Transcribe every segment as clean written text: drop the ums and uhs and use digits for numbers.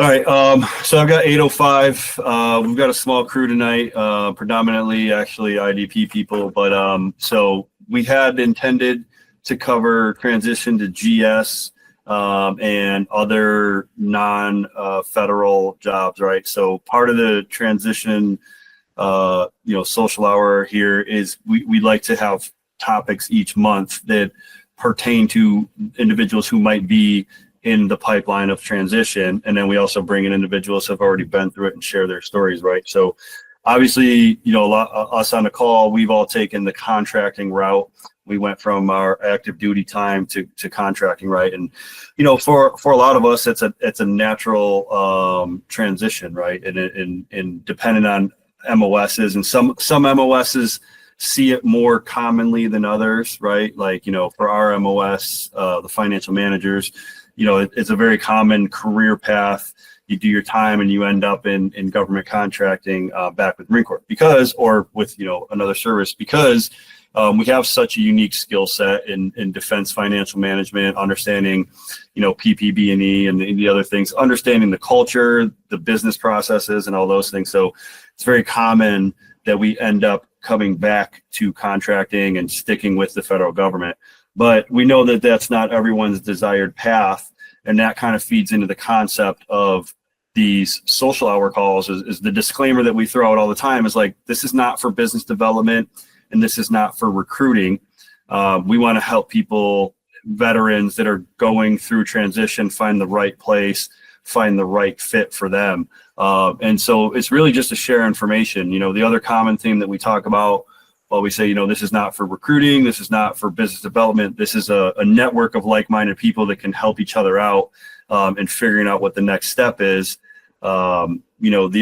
All right, so I've got 8:05. We've got a small crew tonight, predominantly actually IDP people, but so we had intended to cover transition to GS and other non-federal jobs, right? So part of the transition, social hour here is we like to have topics each month that pertain to individuals who might be in the pipeline of transition, and then we also bring in individuals who have already been through it and share their stories, right? So obviously, us on the call, we've all taken the contracting route. We went from our active duty time to contracting, right? And for a lot of us, it's a natural transition, right? And depending on MOSs, and some MOSs see it more commonly than others, right? Like for our MOS, the financial managers, it's a very common career path. You do your time and you end up in government contracting back with Marine Corps or with another service, because we have such a unique skill set in defense financial management, understanding PPB&E and the other things, understanding the culture, the business processes, and all those things. So it's very common that we end up coming back to contracting and sticking with the federal government. But we know that that's not everyone's desired path, and that kind of feeds into the concept of these social hour calls. Is the disclaimer that we throw out all the time is like, this is not for business development and this is not for recruiting. We want to help people, veterans that are going through transition, find the right place, find the right fit for them. And so it's really just to share information. The other common theme that we talk about, well, we say, this is not for recruiting, this is not for business development, this is a network of like-minded people that can help each other out in figuring out what the next step is. The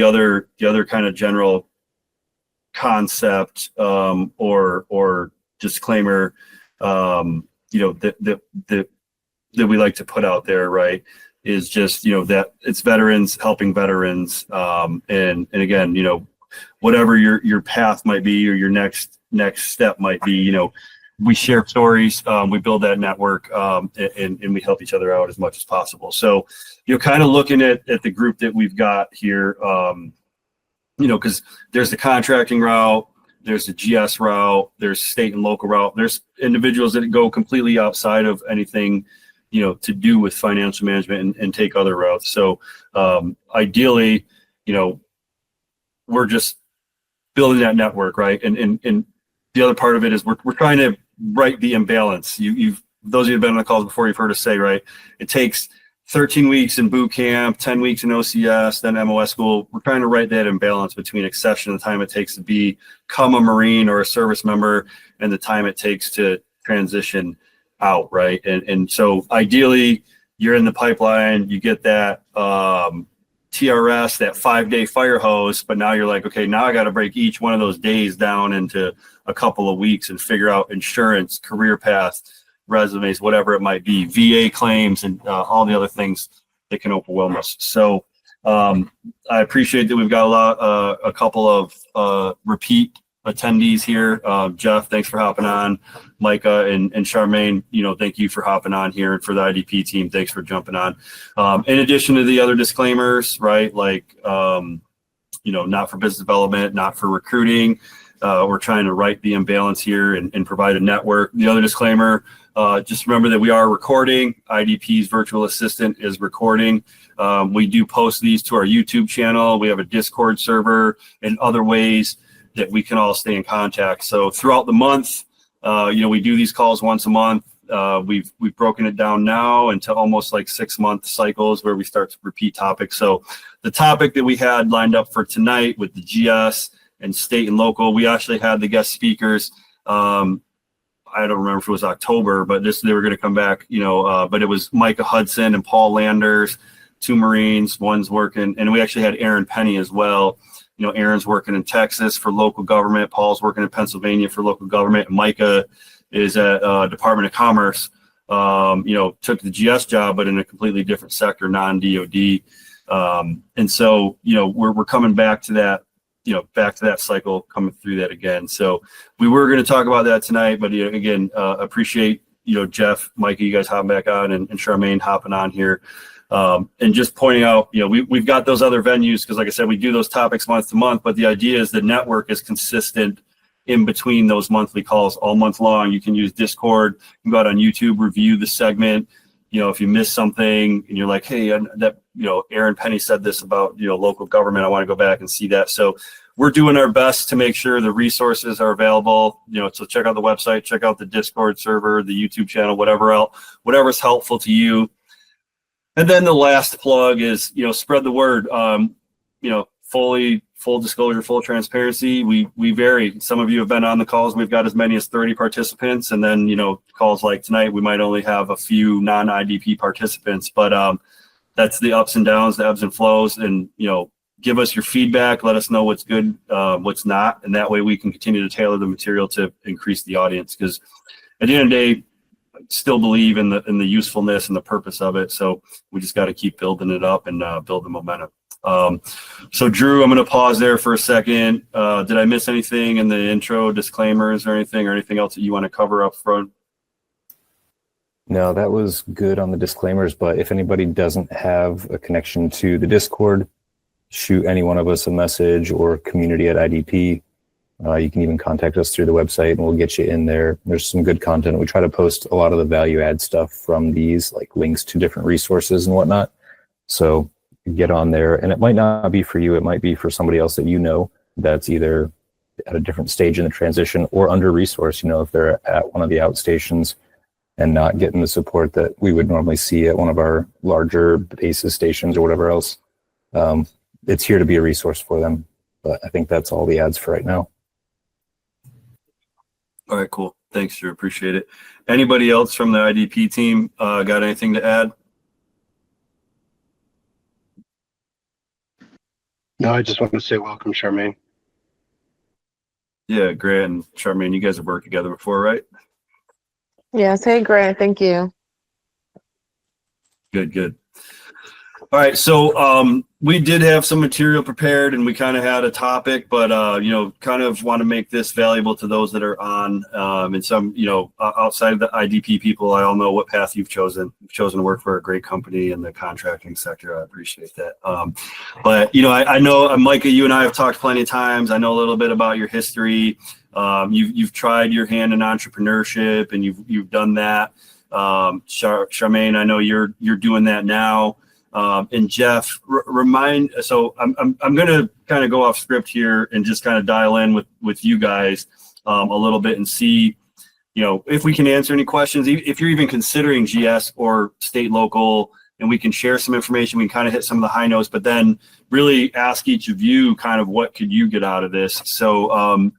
other kind of general concept or disclaimer, that we like to put out there, right, is just that it's veterans helping veterans, and again, whatever your path might be or your next step might be, we share stories, we build that network, and we help each other out as much as possible. So kind of looking at the group that we've got here, because there's the contracting route, there's the GS route, there's state and local route, there's individuals that go completely outside of anything to do with financial management and take other routes. So ideally, we're just building that network, right? And the other part of it is we're trying to right the imbalance. Those of you who've been on the calls before, you've heard us say, right, it takes 13 weeks in boot camp, 10 weeks in OCS, then MOS school. We're trying to right that imbalance between accession and the time it takes to become a Marine or a service member and the time it takes to transition out, right? And so ideally, you're in the pipeline, you get that TRS, that 5-day fire hose, but now you're like, okay, now I got to break each one of those days down into a couple of weeks and figure out insurance, career path, resumes, whatever it might be, VA claims, and all the other things that can overwhelm us. So I appreciate that we've got a couple of repeat attendees here. Jeff, thanks for hopping on. Micah and Charmaine, thank you for hopping on here. And for the IDP team, thanks for jumping on. In addition to the other disclaimers, right, like, not for business development, not for recruiting. We're trying to right the imbalance here and provide a network. The other disclaimer, just remember that we are recording. IDP's virtual assistant is recording. We do post these to our YouTube channel. We have a Discord server and other ways that we can all stay in contact. So throughout the month, we do these calls once a month. We've broken it down now into almost like 6-month cycles where we start to repeat topics. So the topic that we had lined up for tonight with the GS and state and local, we actually had the guest speakers. I don't remember if it was October, but they were going to come back, but it was Micah Hudson and Paul Landers, 2 Marines, one's working, and we actually had Aaron Penny as well. Aaron's working in Texas for local government. Paul's working in Pennsylvania for local government. And Micah is at Department of Commerce. Took the GS job, but in a completely different sector, non-DOD. And so, we're coming back to that cycle, coming through that again. So we were going to talk about that tonight, but again, appreciate, Jeff, Micah, you guys hopping back on, and Charmaine hopping on here. And just pointing out, we've got those other venues because, like I said, we do those topics month to month. But the idea is the network is consistent in between those monthly calls all month long. You can use Discord. You can go out on YouTube, review the segment. If you miss something and you're like, hey, Aaron Penny said this about, local government, I want to go back and see that. So we're doing our best to make sure the resources are available. So check out the website, check out the Discord server, the YouTube channel, whatever's helpful to you. And then the last plug is, spread the word. Full disclosure, full transparency. We vary. Some of you have been on the calls. We've got as many as 30 participants. And then, calls like tonight, we might only have a few non-IDP participants. But that's the ups and downs, the ebbs and flows. And, give us your feedback. Let us know what's good, what's not. And that way we can continue to tailor the material to increase the audience. Because at the end of the day, I still believe in the usefulness and the purpose of it. So we just got to keep building it up and build the momentum. So Drew, I'm going to pause there for a second. Did I miss anything in the intro, disclaimers or anything else that you want to cover up front? No, that was good on the disclaimers, but if anybody doesn't have a connection to the Discord, shoot any one of us a message or community@IDP. You can even contact us through the website and we'll get you in there. There's some good content. We try to post a lot of the value add stuff from these, like links to different resources and whatnot. So get on there, and it might not be for you. It might be for somebody else that that's either at a different stage in the transition or under resourced, if they're at one of the outstations and not getting the support that we would normally see at one of our larger bases stations or whatever else. It's here to be a resource for them. But I think that's all the ads for right now. All right, cool. Thanks, Drew. Appreciate it. Anybody else from the IDP team got anything to add? No, I just want to say welcome, Charmaine. Yeah, Grant and Charmaine, you guys have worked together before, right? Yes. Hey, Grant. Thank you. Good. All right, so we did have some material prepared and we kind of had a topic, but kind of want to make this valuable to those that are on and some, outside of the IDP people. I all know what path you've chosen. You've chosen to work for a great company in the contracting sector. I appreciate that. But I know, Micah, you and I have talked plenty of times. I know a little bit about your history. You've tried your hand in entrepreneurship and you've done that. Charmaine, I know you're doing that now. And Jeff, so I'm going to kind of go off script here and just kind of dial in with you guys a little bit and see, if we can answer any questions, if you're even considering GS or state local, and we can share some information, we can kind of hit some of the high notes, but then really ask each of you kind of what could you get out of this. So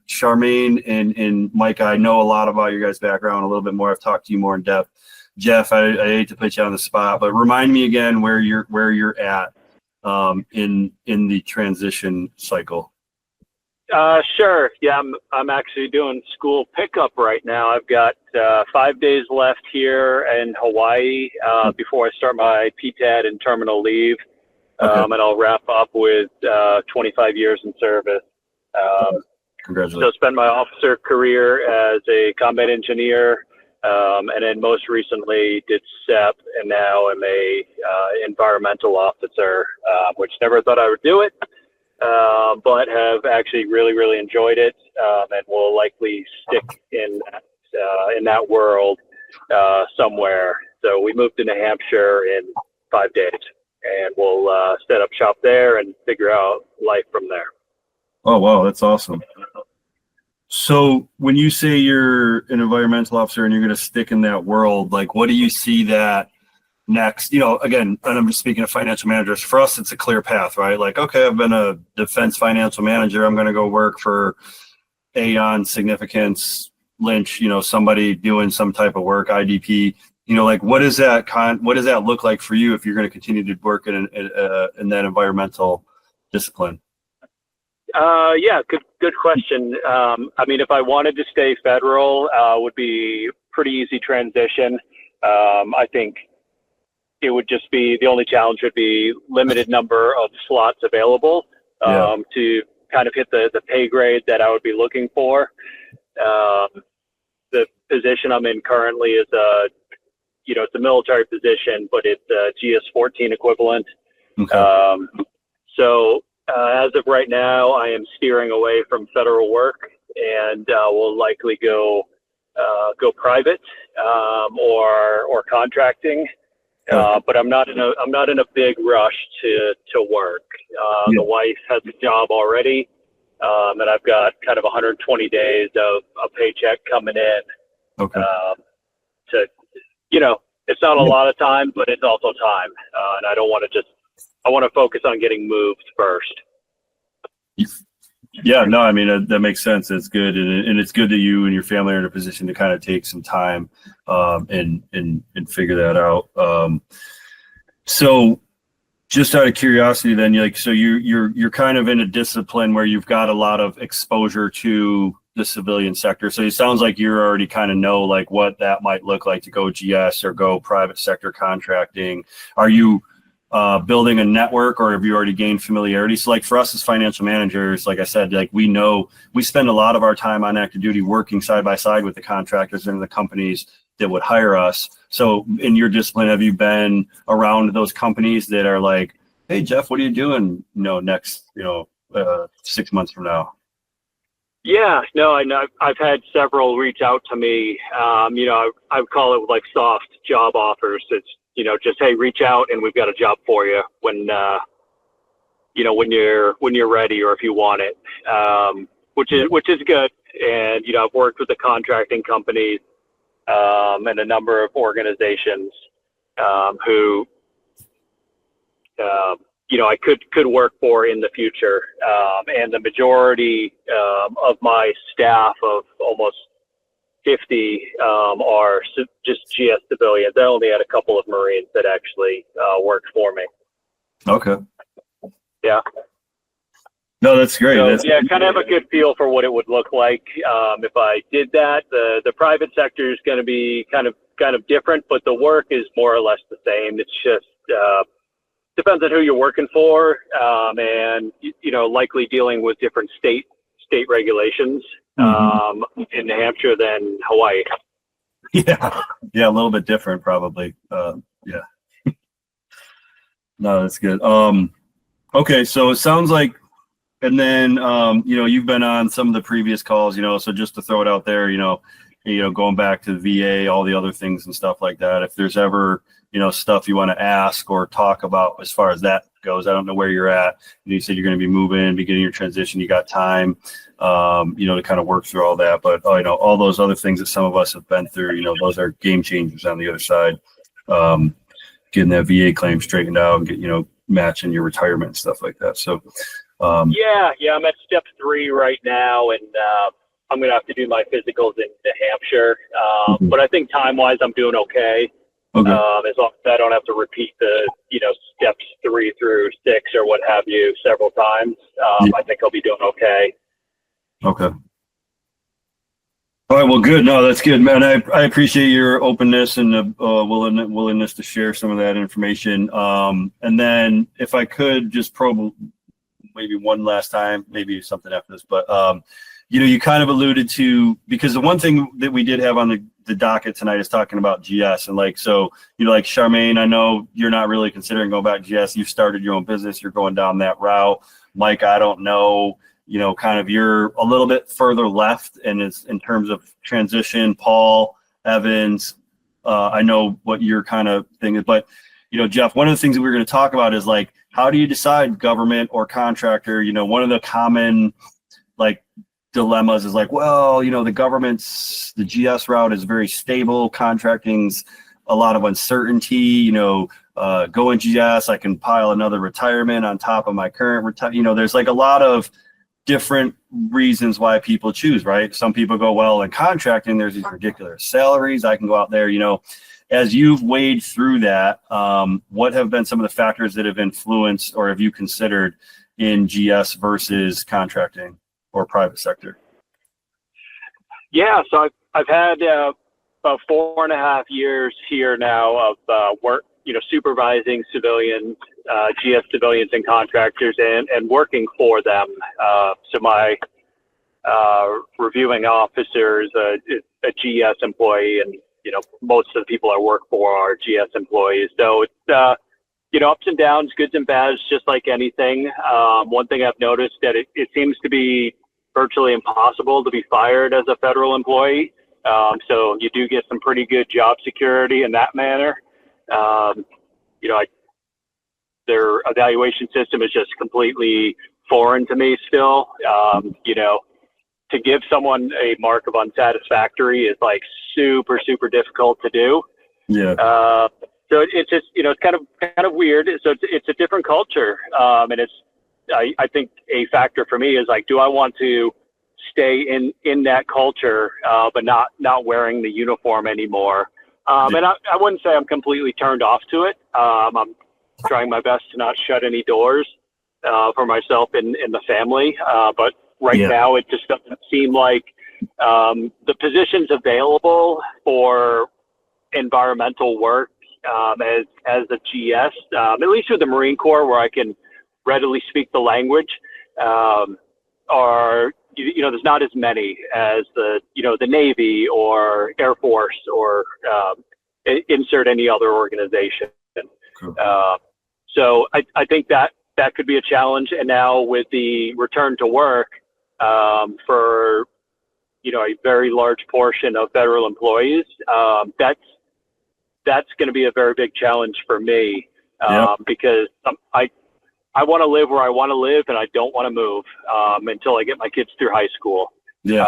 Charmaine and Micah, I know a lot about your guys' background, a little bit more. I've talked to you more in depth. Jeff, I hate to put you on the spot, but remind me again where you're at in the transition cycle. Sure. Yeah, I'm actually doing school pickup right now. I've got 5 days left here in Hawaii before I start my PTAD and terminal leave, and I'll wrap up with 25 years in service. Congratulations. So I spent my officer career as a combat engineer. And then most recently did SEP, and now I'm a environmental officer, which never thought I would do it, but have actually really enjoyed it, and will likely stick in that world somewhere. So we moved to New Hampshire in 5 days, and we'll set up shop there and figure out life from there. Oh wow, that's awesome. So when you say you're an environmental officer and you're going to stick in that world, like what do you see that next? Again, and I'm just speaking of financial managers. For us, it's a clear path, right? Like, okay, I've been a defense financial manager. I'm going to go work for Aon, Significance, Lynch, somebody doing some type of work, IDP. Like what does that look like for you if you're going to continue to work in that environmental discipline? Yeah, good question. I mean, if I wanted to stay federal, would be pretty easy transition. I think it would just be, the only challenge would be limited number of slots available to kind of hit the pay grade that I would be looking for. The position I'm in currently is a it's a military position, but it's a GS-14 equivalent. Okay. So as of right now, I am steering away from federal work, and will likely go private, or contracting. But I'm not in a big rush to work. The wife has a job already, and I've got kind of 120 days of a paycheck coming in. Okay. It's not a lot of time, but it's also time, and I don't want to I want to focus on getting moved first. Yeah, no, I mean, that makes sense. It's good. And it's good that you and your family are in a position to kind of take some time, and figure that out. So just out of curiosity then, you're kind of in a discipline where you've got a lot of exposure to the civilian sector. So it sounds like you already kind of know like what that might look like to go GS or go private sector contracting. Are you building a network, or have you already gained familiarity? So like for us as financial managers, like I said, like we spend a lot of our time on active duty working side by side with the contractors and the companies that would hire us. So in your discipline, have you been around those companies that are like, hey Jeff, what are you doing next 6 months from now? Yeah, no, I know. I've had several reach out to me. I would call it like soft job offers. It's just, hey, reach out and we've got a job for you when you're ready, or if you want it, which is good. And I've worked with the contracting companies, and a number of organizations, who I could work for in the future. And the majority of my staff of almost 50 are just GS civilians. I only had a couple of Marines that actually worked for me. Okay. Yeah. No, that's great. So, kind of have a good feel for what it would look like if I did that. The private sector is going to be kind of different, but the work is more or less the same. It's just depends on who you're working for, and likely dealing with different state regulations in New Hampshire than Hawaii. Yeah, a little bit different probably. Yeah. No, that's good. Okay, so it sounds like, and then you've been on some of the previous calls, so just to throw it out there, going back to the VA, all the other things and stuff like that. If there's ever stuff you want to ask or talk about as far as that goes, I don't know where you're at. You said you're going to be moving, beginning your transition. You got time, to kind of work through all that. But all those other things that some of us have been through, those are game changers on the other side. Getting that VA claim straightened out and get matching your retirement and stuff like that. So. Yeah, I'm at step 3 right now, and I'm going to have to do my physicals in New Hampshire. But I think time-wise, I'm doing okay. Okay. As long as I don't have to repeat the, steps 3 through 6 or what have you several times, I think I'll be doing okay. Okay. All right. Well, good. No, that's good, man. I appreciate your openness and willingness to share some of that information. And then if I could just probe maybe one last time, maybe something after this, but you kind of alluded to, because the one thing that we did have on the docket tonight is talking about GS, and like Charmaine, I know you're not really considering going back to GS. You've started your own business, you're going down that route. Mike, I don't know, kind of you're a little bit further left, and it's in terms of transition. Paul Evans, I know what your kind of thing is, but Jeff, one of the things that we're going to talk about is like, how do you decide government or contractor? One of the common dilemmas is like, well, the GS route is very stable. Contracting's a lot of uncertainty. Going GS, I can pile another retirement on top of my current there's like a lot of different reasons why people choose, right? Some people go, well, in contracting, there's these ridiculous salaries. I can go out there, As you've waded through that, what have been some of the factors that have influenced, or have you considered in GS versus contracting or private sector? Yeah, so I've had about 4.5 years here now of work, supervising civilians, GS civilians and contractors, and working for them. So my reviewing officer is a GS employee, and most of the people I work for are GS employees. So it's, ups and downs, goods and bads, just like anything. One thing I've noticed that it seems to be virtually impossible to be fired as a federal employee. So you do get some pretty good job security in that manner. Their evaluation system is just completely foreign to me still. To give someone a mark of unsatisfactory is like super, super difficult to do. Yeah. So it's just, it's kind of weird. So it's a different culture. And I think a factor for me is like, do I want to stay in that culture, but not wearing the uniform anymore? And I wouldn't say I'm completely turned off to it. I'm trying my best to not shut any doors, for myself and the family. But right now it just doesn't seem like, the positions available for environmental work, as a GS, at least with the Marine Corps, where I can readily speak the language, are, there's not as many as the Navy or Air Force or insert any other organization. Cool. So I think that could be a challenge. And now with the return to work, for a very large portion of federal employees, that's going to be a very big challenge for me, because I want to live where I want to live, and I don't want to move until I get my kids through high school. Yeah.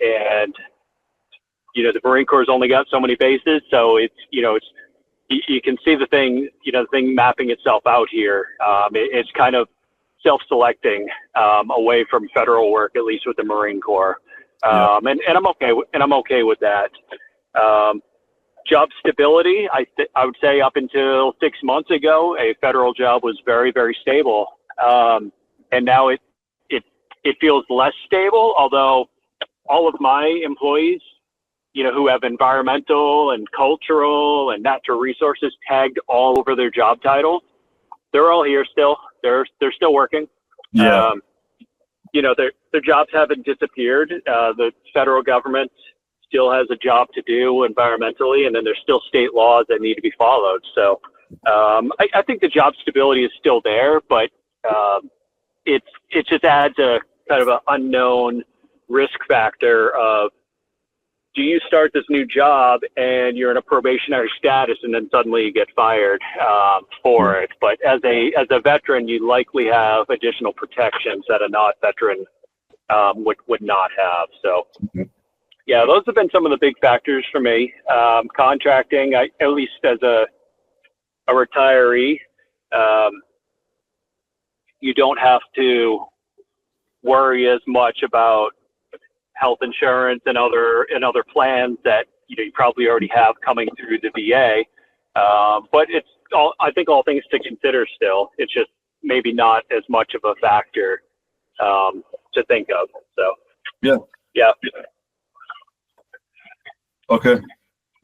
And the Marine Corps has only got so many bases, so it's you can see the thing mapping itself out here. It's kind of self-selecting away from federal work, at least with the Marine Corps, and I'm okay with that. Job stability, I would say up until 6 months ago, a federal job was very, very stable. And now it feels less stable, although all of my employees, who have environmental and cultural and natural resources tagged all over their job titles, they're all here still. They're still working. Yeah. Their jobs haven't disappeared. The federal government still has a job to do environmentally, and then there's still state laws that need to be followed. So I think the job stability is still there, but it just adds a kind of an unknown risk factor of, do you start this new job and you're in a probationary status and then suddenly you get fired for it? But as a veteran, you likely have additional protections that a not veteran would not have. So. Yeah, those have been some of the big factors for me. Contracting, at least as a retiree, you don't have to worry as much about health insurance and other plans that you probably already have coming through the VA. But I think all things to consider still. It's just maybe not as much of a factor to think of. So yeah. Okay.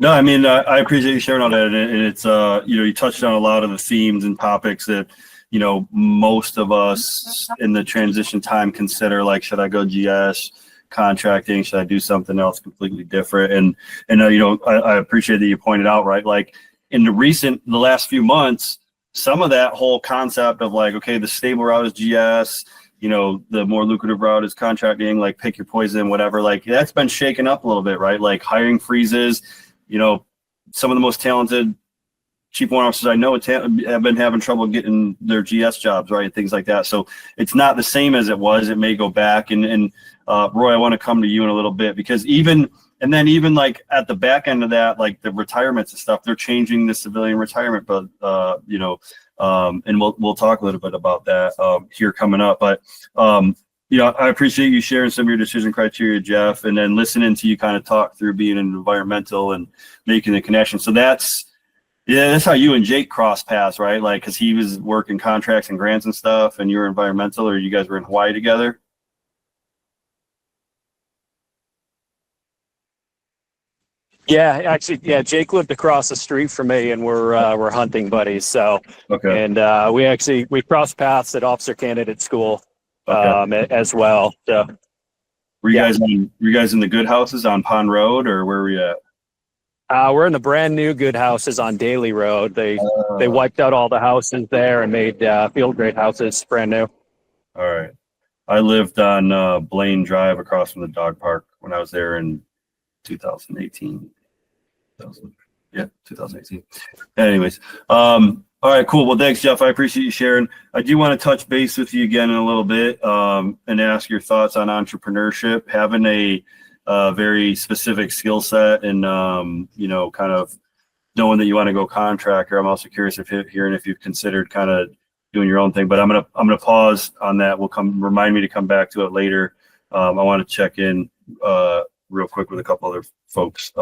No, I mean, I appreciate you sharing all that. And it's, you touched on a lot of the themes and topics that, most of us in the transition time consider, like, should I go GS, contracting? Should I do something else completely different? And I appreciate that you pointed out, right? Like in the last few months, some of that whole concept of like, okay, the stable route is GS, the more lucrative route is contracting, like pick your poison, whatever, like that's been shaken up a little bit, right? Like hiring freezes, some of the most talented chief warrant officers I know have been having trouble getting their GS jobs, right? Things like that. So it's not the same as it was. It may go back. And Roy, I want to come to you in a little bit, because even like at the back end of that, like the retirements and stuff, they're changing the civilian retirement, but and we'll talk a little bit about that here coming up. But I appreciate you sharing some of your decision criteria, Jeff, and then listening to you kind of talk through being an environmental and making the connection. So that's how you and Jake cross paths, right? Like, because he was working contracts and grants and stuff, and you were environmental, or you guys were in Hawaii together. Yeah, actually, Jake lived across the street from me, and we're hunting buddies. So, okay. And we crossed paths at officer candidate school, as well. So, were you guys in the good houses on Pond Road, or where were you at? We're in the brand new good houses on Daly Road. They wiped out all the houses there and made field grade houses brand new. All right. I lived on Blaine Drive across from the dog park when I was there in 2018. 2018. Anyways, all right, cool. Well, thanks, Jeff. I appreciate you sharing. I do want to touch base with you again in a little bit and ask your thoughts on entrepreneurship. Having a very specific skill set and kind of knowing that you want to go contractor. I'm also curious hearing if you've considered kind of doing your own thing. But I'm gonna pause on that. Remind me to come back to it later. I want to check in real quick with a couple other folks.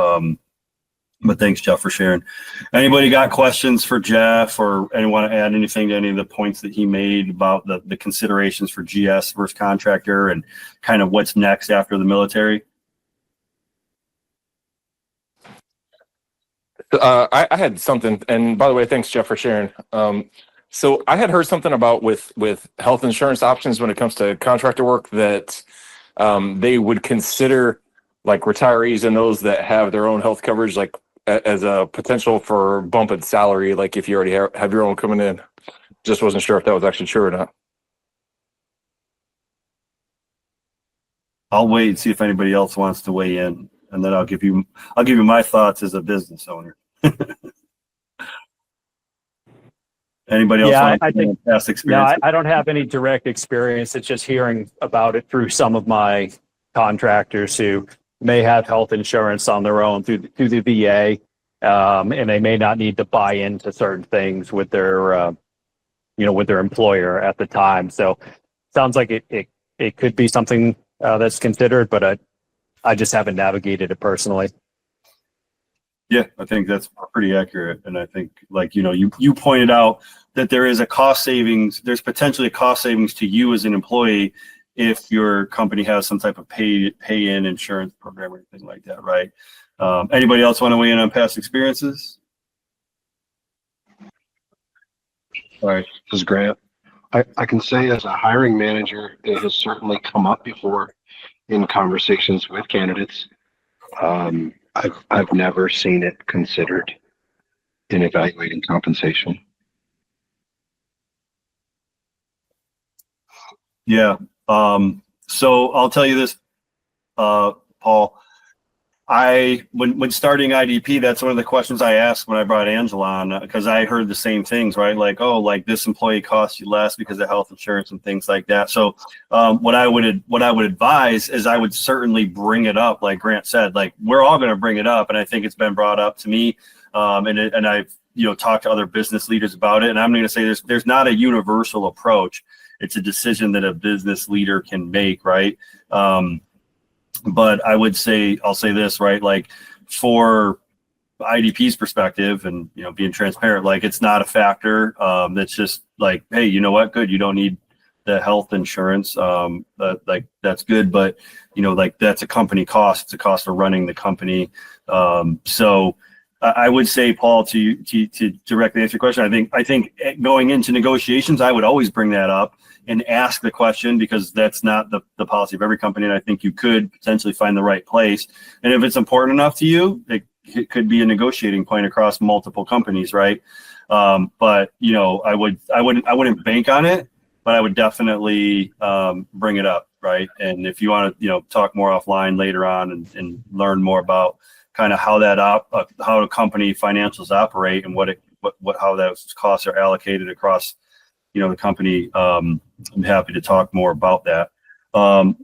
But thanks, Jeff, for sharing. Anybody got questions for Jeff or anyone want to add anything to any of the points that he made about the considerations for GS versus contractor and kind of what's next after the military? I had something, and by the way, thanks, Jeff, for sharing. So I had heard something about with health insurance options when it comes to contractor work that they would consider like retirees and those that have their own health coverage, like as a potential for bump in salary, like if you already have your own coming in. Just wasn't sure if that was actually true or not. I'll wait and see if anybody else wants to weigh in, and then I'll give you my thoughts as a business owner. Anybody else? Yeah, want I think past experience? I don't have any direct experience. It's just hearing about it through some of my contractors who may have health insurance on their own through the VA, and they may not need to buy into certain things with their with their employer at the time. So sounds like it could be something that's considered, but I just haven't navigated it personally. Yeah, I think that's pretty accurate. And I think, like, you pointed out that there is a cost savings. There's potentially a cost savings to you as an employee if your company has some type of pay-in insurance program or anything like that, right? Anybody else want to weigh in on past experiences? All right, this is Grant. I can say as a hiring manager, it has certainly come up before in conversations with candidates. I've never seen it considered in evaluating compensation. Yeah. So I'll tell you this, Paul. When starting IDP, that's one of the questions I asked when I brought Angela on, because I heard the same things, right? Like, oh, like this employee costs you less because of health insurance and things like that. So what I would advise is I would certainly bring it up, like Grant said. Like, we're all going to bring it up, and I think it's been brought up to me, and I've talked to other business leaders about it. And I'm going to say there's not a universal approach. It's a decision that a business leader can make, right? But I would say, I'll say this, right? Like, for IDP's perspective and, being transparent, like, it's not a factor. That's just like, hey, you know what? Good. You don't need the health insurance. Like, that's good. But, like, that's a company cost. It's a cost of running the company. So I would say, Paul, to directly answer your question, I think going into negotiations, I would always bring that up and ask the question, because that's not the policy of every company. And I think you could potentially find the right place. And if it's important enough to you, it could be a negotiating point across multiple companies, right? But I wouldn't bank on it, but I would definitely bring it up, right? And if you want to, talk more offline later on and learn more about kind of how how a company financials operate and how those costs are allocated across the company, I'm happy to talk more about that. But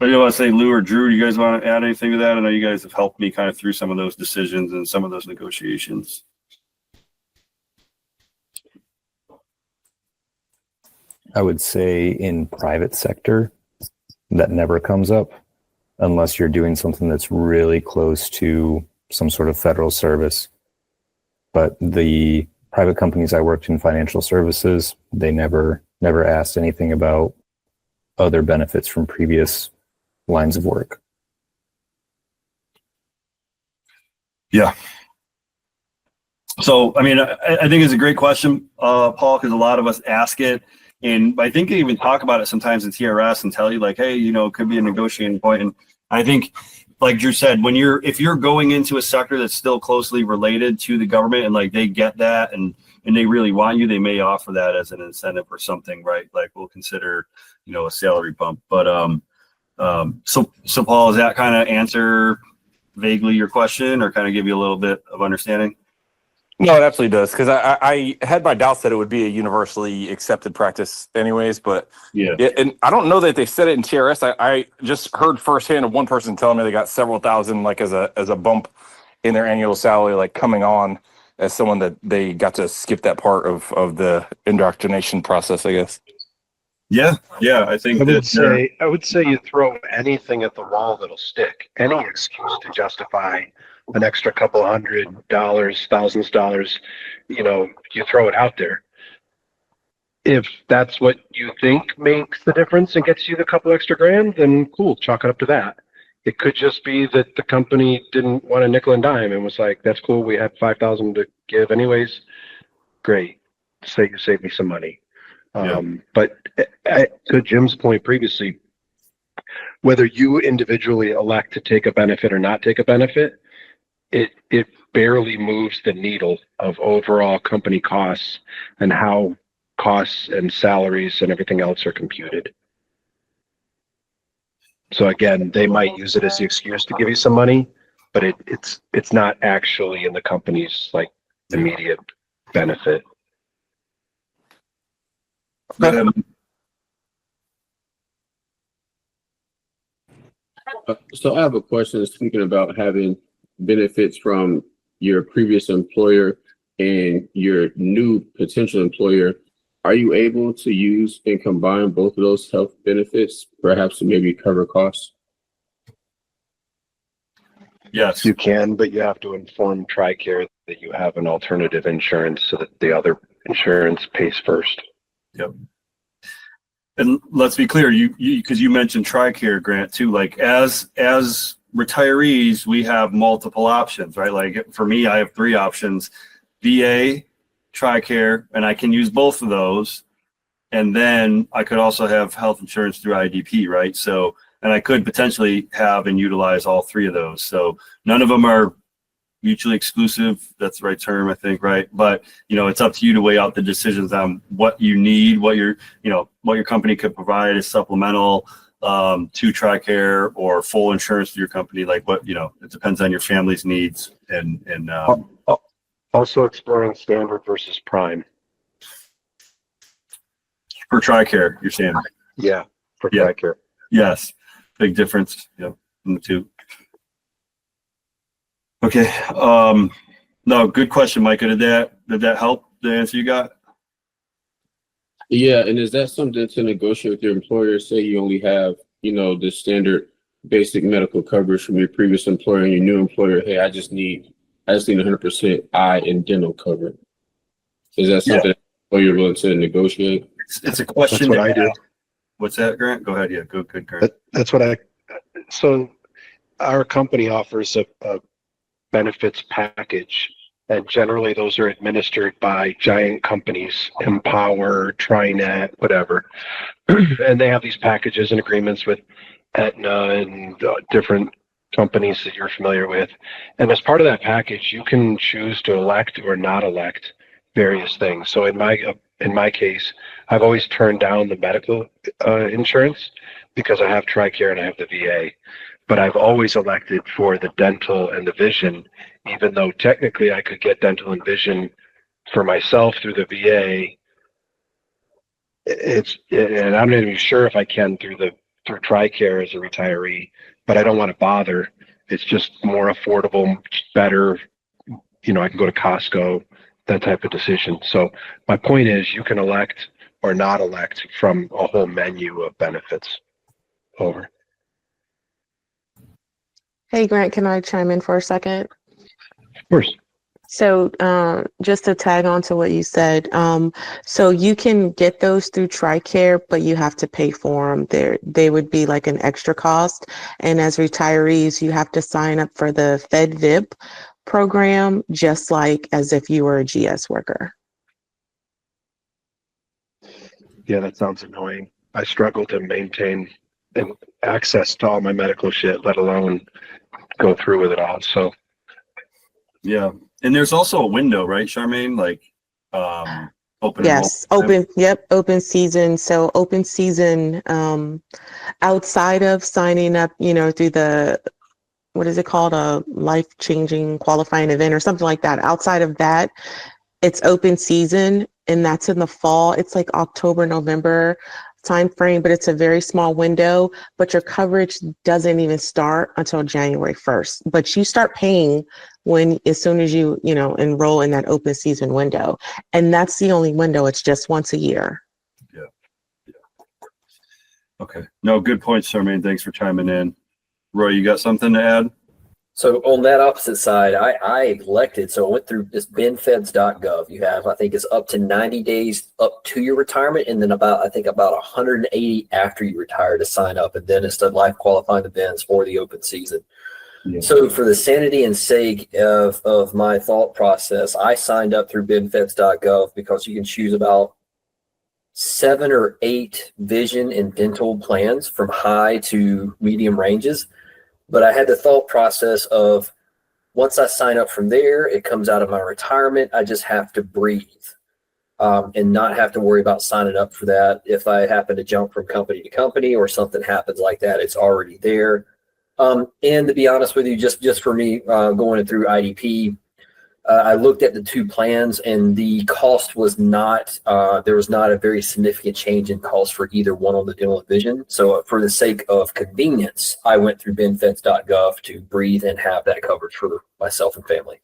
you want to say, Lou or Drew, do you guys want to add anything to that? I know you guys have helped me kind of through some of those decisions and some of those negotiations. I would say in private sector, that never comes up unless you're doing something that's really close to some sort of federal service. But the private companies I worked in financial services, they never asked anything about other benefits from previous lines of work. Yeah. So, I mean, I think it's a great question, Paul, because a lot of us ask it. And I think they even talk about it sometimes in TRS and tell you, like, hey, it could be a negotiating point. And I think, like Drew said, if you're going into a sector that's still closely related to the government and like they get that and they really want you, they may offer that as an incentive or something, right? Like we'll consider, a salary bump. But so Paul, does that kind of answer vaguely your question or kind of give you a little bit of understanding? No, it absolutely does, because I had my doubts that it would be a universally accepted practice anyways, but Yeah. and I don't know that they said it in TRS. I just heard firsthand of one person telling me they got several thousand like as a bump in their annual salary, like coming on as someone that they got to skip that part of the indoctrination process, I guess. Yeah. I think I would say you throw anything at the wall that'll stick. Any excuse to justify an extra couple $100, thousands of dollars, you throw it out there. If that's what you think makes the difference and gets you the couple extra grand, then cool, chalk it up to that. It could just be that the company didn't want a nickel and dime and was like, that's cool, we had 5,000 to give anyways. Great. Say you saved me some money. Yeah. But to Jim's point previously, whether you individually elect to take a benefit or not take a benefit, it barely moves the needle of overall company costs and how costs and salaries and everything else are computed. So again, they might use it as the excuse to give you some money, but it's not actually in the company's like immediate benefit. So I have a question speaking about having benefits from your previous employer and your new potential employer. Are you able to use and combine both of those health benefits, perhaps to maybe cover costs? Yes. You can, but you have to inform TRICARE that you have an alternative insurance so that the other insurance pays first. Yep. And let's be clear, because you mentioned TRICARE, Grant, too. Like as retirees, we have multiple options, right? Like for me, I have 3 options: VA, TRICARE, and I can use both of those. And then I could also have health insurance through IDP, right? So, and I could potentially have and utilize all 3 of those. So none of them are mutually exclusive. That's the right term, I think, right? But it's up to you to weigh out the decisions on what you need, what your company could provide as supplemental to TRICARE or full insurance to your company. Like what, it depends on your family's needs and also exploring standard versus prime. For TRICARE, you're saying? Yeah, for Yeah. TRICARE. Yes, big difference. In the 2. Okay. No, good question, Micah. Did that help the answer you got? Yeah, and is that something to negotiate with your employer? Say you only have, the standard basic medical coverage from your previous employer and your new employer. Hey, I just need 100% eye and dental coverage. Is that something you're willing to negotiate? It's a question. That's what I do. What's that, Grant? Go ahead. Yeah, good, Grant. That's what so our company offers a benefits package, and generally those are administered by giant companies, Empower, TriNet, whatever. And they have these packages and agreements with Aetna and different companies that you're familiar with. And as part of that package, you can choose to elect or not elect various things. So in my case, I've always turned down the medical insurance because I have TRICARE and I have the VA. But I've always elected for the dental and the vision, even though technically I could get dental and vision for myself through the VA. And I'm not even sure if I can through TRICARE as a retiree, but I don't want to bother. It's just more affordable, better. I can go to Costco, that type of decision. So my point is, you can elect or not elect from a whole menu of benefits. Over. Hey, Grant, can I chime in for a second? Of course. So just to tag on to what you said, so you can get those through TRICARE, but you have to pay for them. They would be like an extra cost. And as retirees, you have to sign up for the FedVIP program, just like as if you were a GS worker. Yeah, that sounds annoying. I struggle to maintain and access to all my medical shit, let alone go through with it all. So Yeah. And there's also a window, right, Charmaine? Like open Yes, enrollment. open season. So open season, outside of signing up, through the, what is it called? A life-changing qualifying event or something like that. Outside of that, it's open season, and that's in the fall. It's like October, November time frame, but it's a very small window. But your coverage doesn't even start until January 1st. But you start paying as soon as you enroll in that open season window. And that's the only window. It's just once a year. Yeah. Okay. No, good point, Charmaine. Thanks for chiming in. Roy, you got something to add? So on that opposite side, I elected, so I went through this benfeds.gov. You have, I think it's up to 90 days up to your retirement, and then about 180 after you retire to sign up. And then it's the life qualifying events or the open season. Yeah. So for the sanity and sake of my thought process, I signed up through benfeds.gov because you can choose about 7 or 8 vision and dental plans from high to medium ranges. But I had the thought process of once I sign up from there, it comes out of my retirement. I just have to breathe and not have to worry about signing up for that. If I happen to jump from company to company or something happens like that, it's already there. And to be honest with you, just for me going through IDP, I looked at the 2 plans and the cost was not, there was not a very significant change in cost for either one on the dental and vision. So for the sake of convenience, I went through benfeds.gov to breathe and have that coverage for myself and family.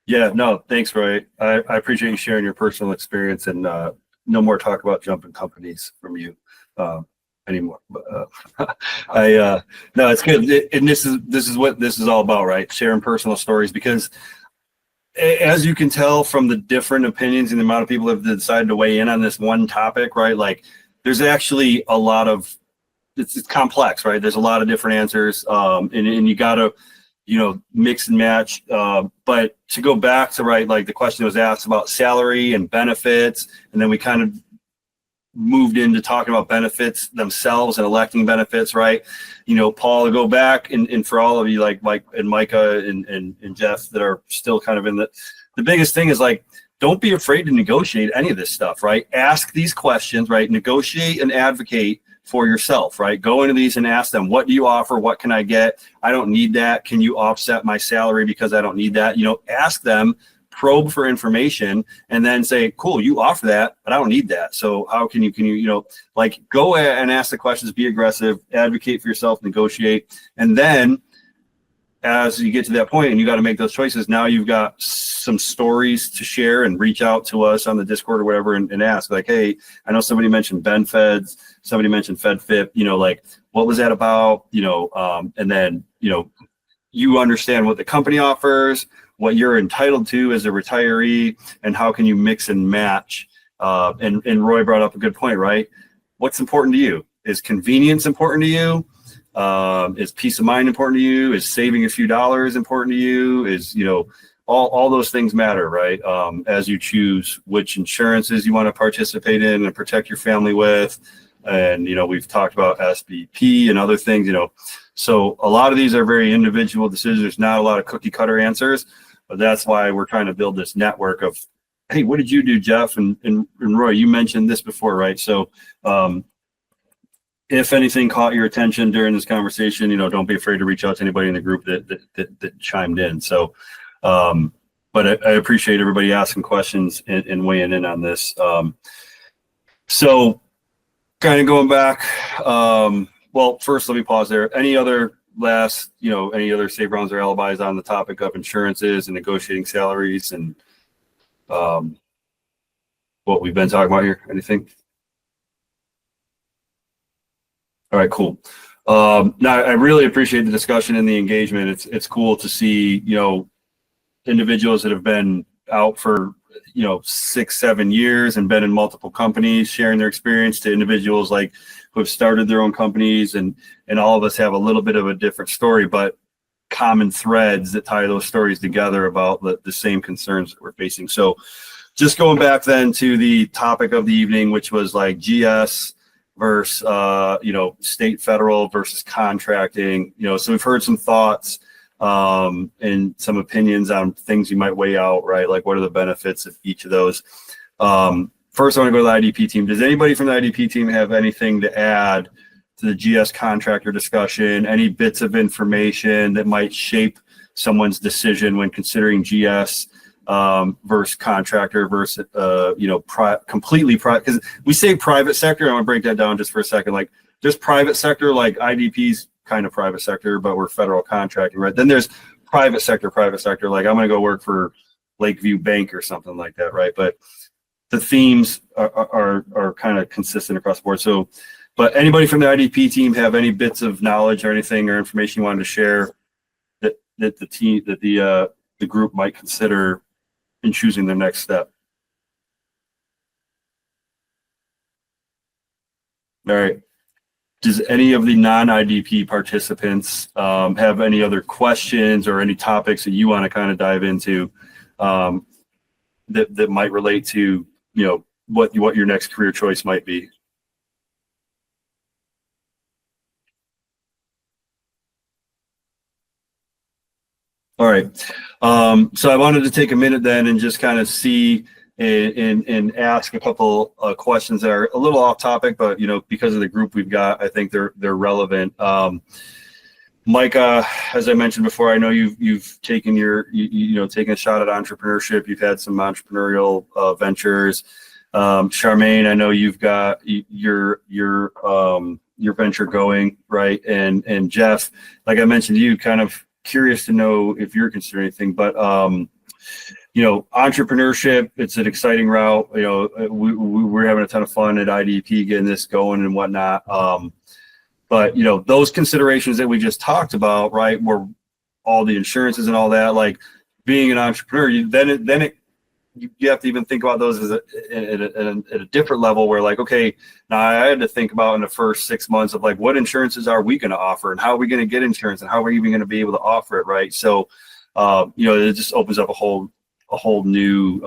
Yeah, no, thanks, Roy. I appreciate you sharing your personal experience, and no more talk about jumping companies from you anymore. But no, it's good. And this is what this is all about, right? Sharing personal stories, because as you can tell from the different opinions and the amount of people that have decided to weigh in on this one topic, right? Like there's actually a lot of, it's complex, right? There's a lot of different answers, and you gotta, mix and match. But to go back to, right, like the question was asked about salary and benefits, and then we kind of moved into talking about benefits themselves and electing benefits, right? Paul, to go back and for all of you like Mike and Micah and Jeff that are still kind of in the biggest thing is like, don't be afraid to negotiate any of this stuff, right? Ask these questions, right? Negotiate and advocate for yourself, right? Go into these and ask them, what do you offer? What can I get? I don't need that. Can you offset my salary because I don't need that? Ask them, probe for information, and then say, cool, you offer that, but I don't need that. So how can you, like go and ask the questions, be aggressive, advocate for yourself, negotiate. And then as you get to that point and you got to make those choices, now you've got some stories to share and reach out to us on the Discord or whatever and ask like, hey, I know somebody mentioned BenFeds, somebody mentioned FedFip, like what was that about? And then, you understand what the company offers, what you're entitled to as a retiree, and how can you mix and match. And Roy brought up a good point, right? What's important to you? Is convenience important to you? Is peace of mind important to you? Is saving a few dollars important to you? Is, all those things matter, right? As you choose which insurances you want to participate in and protect your family with. And, we've talked about SBP and other things, so a lot of these are very individual decisions. There's not a lot of cookie cutter answers, but that's why we're trying to build this network of, hey, what did you do, Jeff? And Roy, you mentioned this before, right? So if anything caught your attention during this conversation, don't be afraid to reach out to anybody in the group that chimed in. So, but I appreciate everybody asking questions and weighing in on this. So kind of going back, well, first, let me pause there. Any other safe rounds or alibis on the topic of insurances and negotiating salaries and what we've been talking about here? Anything? All right, cool. Now, I really appreciate the discussion and the engagement. It's cool to see, individuals that have been out for 6-7 years and been in multiple companies sharing their experience to individuals like who have started their own companies, and all of us have a little bit of a different story, but common threads that tie those stories together about the same concerns that we're facing. So just going back then to the topic of the evening, which was like GS versus, state, federal versus contracting, so we've heard some thoughts and some opinions on things you might weigh out, right? Like what are the benefits of each of those? First, I want to go to the IDP team. Does anybody from the IDP team have anything to add to the GS contractor discussion? Any bits of information that might shape someone's decision when considering GS versus contractor versus, completely private? Because we say private sector. I want to break that down just for a second. Like there's private sector, like IDP's kind of private sector, but we're federal contracting, right? Then there's private sector. Like I'm going to go work for Lakeview Bank or something like that, right? But the themes are kind of consistent across the board. So, but anybody from the IDP team have any bits of knowledge or anything or information you wanted to share that the group might consider in choosing their next step? All right. Does any of the non-IDP participants have any other questions or any topics that you want to kind of dive into that might relate to, what your next career choice might be? All right. So I wanted to take a minute then and just kind of see and ask a couple questions that are a little off topic, but because of the group we've got, I think they're relevant. Micah, as I mentioned before, I know you've taken taken a shot at entrepreneurship. You've had some entrepreneurial ventures. Charmaine, I know you've got your venture going, right? And Jeff, like I mentioned to you, kind of curious to know if you're considering anything, but entrepreneurship, it's an exciting route. We're having a ton of fun at IDP getting this going and whatnot. But those considerations that we just talked about, right, where all the insurances and all that, like being an entrepreneur, you have to even think about those as at a different level where, like, okay, now I had to think about in the first 6 months of like, what insurances are we going to offer and how are we going to get insurance and how are we even going to be able to offer it, right? So, it just opens up a whole new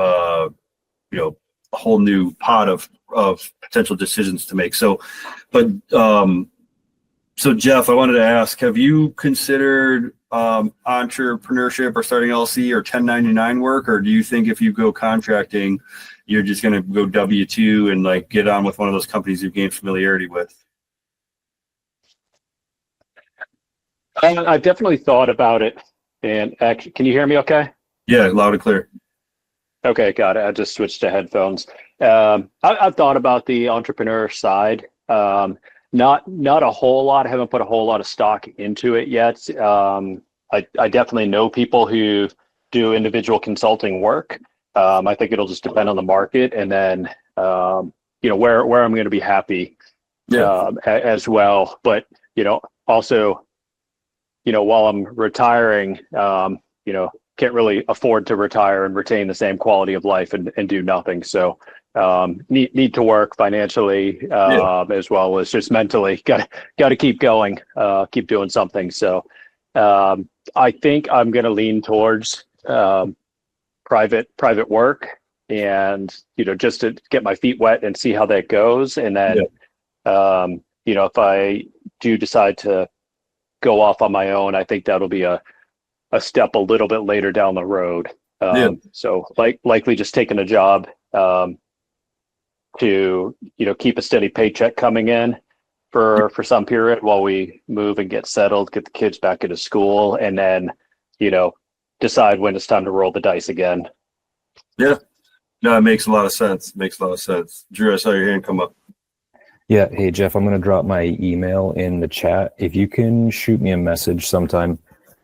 pot of potential decisions to make. So, but so Jeff, I wanted to ask, have you considered entrepreneurship or starting LLC or 1099 work, or do you think if you go contracting, you're just going to go W-2 and like get on with one of those companies you've gained familiarity with? I've definitely thought about it. And actually, can you hear me okay? Yeah, loud and clear. Okay, got it. I just switched to headphones. I've thought about the entrepreneur side. Not a whole lot. I haven't put a whole lot of stock into it yet. I definitely know people who do individual consulting work. I think it'll just depend on the market and then where I'm going to be happy as well. But also while I'm retiring, can't really afford to retire and retain the same quality of life and do nothing. So need to work financially as well as just mentally. Got to keep going, keep doing something. So I think I'm going to lean towards private work and just to get my feet wet and see how that goes. And then if I do decide to go off on my own, I think that'll be a step a little bit later down the road. So likely just taking a job to keep a steady paycheck coming in for some period while we move and get settled, get the kids back into school, and then decide when it's time to roll the dice again. Yeah, no, it makes a lot of sense. Drew, I saw your hand come up. Yeah. Hey, Jeff, I'm going to drop my email in the chat. If you can shoot me a message sometime.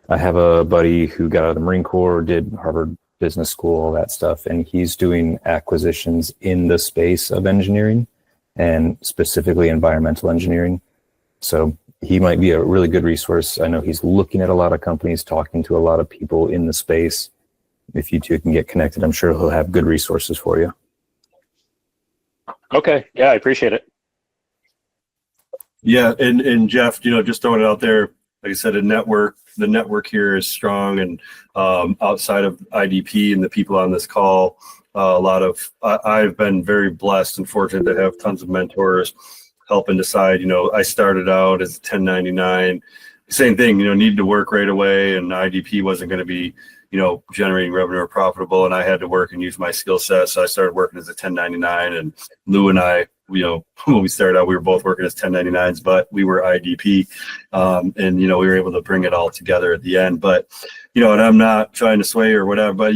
I have a buddy who got out of the Marine Corps, did Harvard Business School, all that stuff, and he's doing acquisitions in the space of engineering and specifically environmental engineering. So he might be a really good resource. I know he's looking at a lot of companies, talking to a lot of people in the space. If you two can get connected, I'm sure he'll have good resources for you. Okay. Yeah, I appreciate it. Yeah, and Jeff, just throwing it out there, like I said, the network here is strong, and outside of IDP and the people on this call, I've been very blessed and fortunate to have tons of mentors helping decide, I started out as a 1099, same thing, needed to work right away, and IDP wasn't going to be, generating revenue or profitable, and I had to work and use my skill set. So I started working as a 1099, and Lou and I, when we started out, we were both working as 1099s, but we were IDP. And, we were able to bring it all together at the end. But, and I'm not trying to sway or whatever, but,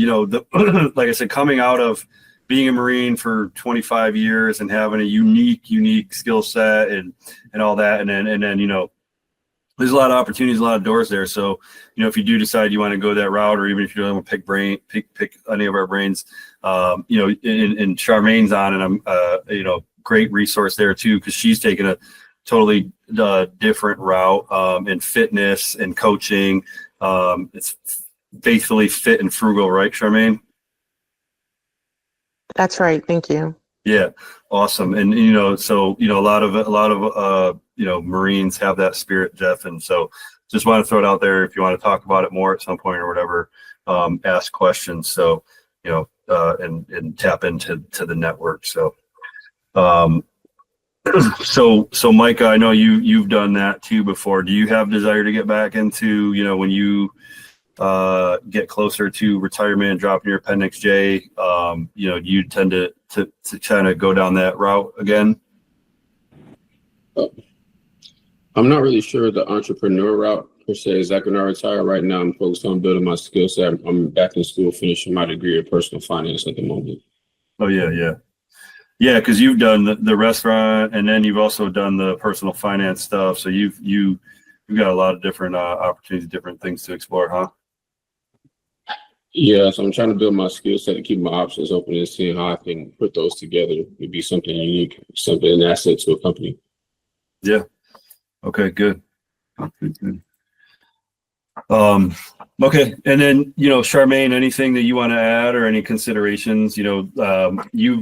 like I said, coming out of being a Marine for 25 years and having a unique skill set and all that. And then, there's a lot of opportunities, a lot of doors there. So, if you do decide you want to go that route, or even if you don't want to pick any of our brains, and Charmaine's on, and I'm, great resource there too, because she's taken a totally different route in fitness and coaching. It's faithfully fit and frugal, right, Charmaine? That's right. Thank you. Yeah, awesome. And so a lot of Marines have that spirit, Jeff. And so just want to throw it out there. If you want to talk about it more at some point or whatever, ask questions. So and tap into the network. So. So Micah, I know you've done that too before. Do you have desire to get back into, when you get closer to retirement and dropping your appendix J, you tend to kind of go down that route again? I'm not really sure the entrepreneur route per se. Is that when I retire? Right now, I'm focused on building my skill set. I'm back in school, finishing my degree in personal finance at the moment. Oh yeah. Yeah, because you've done the restaurant, and then you've also done the personal finance stuff. So you've got a lot of different opportunities, different things to explore, huh? Yeah, so I'm trying to build my skill set and keep my options open and seeing how I can put those together to be something unique, something an asset to a company. Yeah. Okay, good. Okay. And then, Charmaine, anything that you want to add or any considerations? You've